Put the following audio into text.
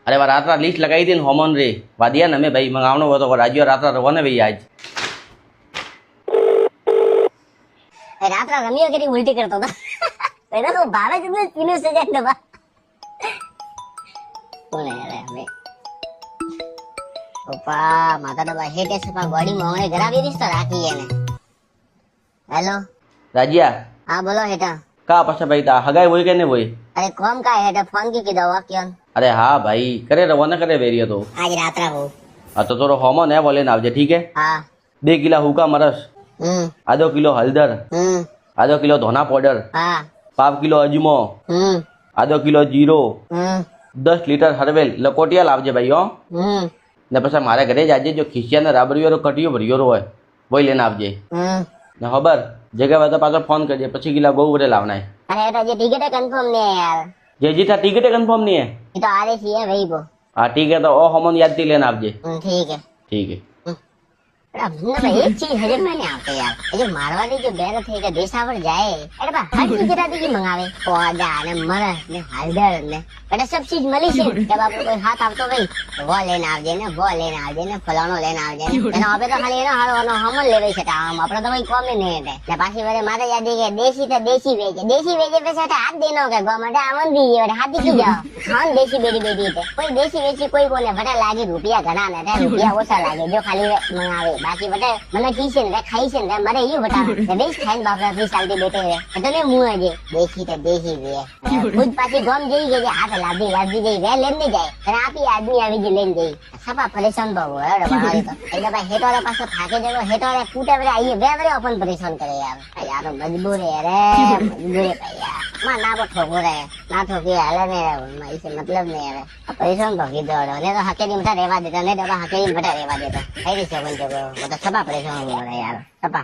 अरे वह रात रात लिस्ट लगाई थी होमन रे वादिया न मैं भाई मंगावनो वो तो राज्य रात रात रहो ने भाई आज रात रात रमियो के उल्टी करता था पहले तो 12 दिन में पीने से जाए दबा કોને રે હવે ઓપા માતા દબા હેટે સપા ગોડી મોંગણે ગરાવી દીસ તો રાખી એને હેલો राजिया हाँ बोलो हेटा का पछा भाई ता हगाई वही के ने वही अरे कौन का हेटा फोन की दवा क्यों अरे हाँ भाई करे रहो न करे वेरियो तो आज रात रा हो हाँ तो तोरो होमन है बोले ना आवजे ठीक है हाँ 2 किलो हुका मरस आधो किलो हल्दर आधो किलो धोना पाउडर हाँ 5 किलो अजमो आधो kilo zero 10 litre Harvel Lakotiya लावजे भाई हो ने પછી મારા ઘરે જાજે જો ખિસિયાને રાબડીયો કટિયો ભર્યો હોય વોય લેને આવજે ને ખબર જગ્યા હોય તો પાછો ફોન કરજે પછી કિલા ગૌ વરે લાવના अरे हेटा ये टिकट है कंफर्म नहीं है यार जे जीता टिकट कंफर्म नहीं है ये तो आरे सी है भाई वो हाँ ठीक है तो ओ हमन याद थी लेना आवजे ठीक है ठीक है अब ना भाई एक चीज हजम में नहीं आते यार ये जो मारवाड़ी जो बैर थे के देशावर जाए अरे बा हर चीज राती की मंगावे पौधा ने मरस ने हल्दर ने बड़ा सब चीज मली छे जब आपको कोई हाथ आवतो भाई वो लेने आवजे ने वो लेने आवजे ने फलाणो लेने आवजे ने एनो अबे तो खाली एनो हारो हमन लेवे छे आम आपणे तो भाई कोम नहीं है ने पाછી वरे माता यादी के देशी वेचे पे साथे हाथ देनो के गवर्नमेंट आमन दी ये हाथ की जाओ खान देशी बेडी बेडी थे कोई देशी वेची कोई कोने भटा लागी रुपया घणा ने रुपया ओछा लागे जो खाली मंगावे बाकी बटे મને પીસે ને ખાઈ છે ને મારે ઈ બટા ને દેશ ખાઈને બાપરા 20 સાલ થી બેઠે રે એટલે મુએ જે દેશી વે ખુદ પાછી ગમ જઈ ગઈ હાથ લાદી જઈ વે લેને જાય અને આપી આદમી આવી ગઈ લેને જઈ સપા પરેશાન બહુ હેડો બાળી તો એટલે ભાઈ હેટોરે પાછો થાકે જતો હેટોરે ફૂટે રે આઈએ વે વે अपन परेशान करे यार मजबूर है रे मजबूर है यार मां ना को ठोको रे ना ठोकी हाले ने इसे मतलब नहीं है परेशान भगी दो ने तो हकेरी मटा रेवा देता ने दबा हकेरी मटा रेवा देता ऐसी से बन जो मतलब सपा परेशान हो रहा है यार सपा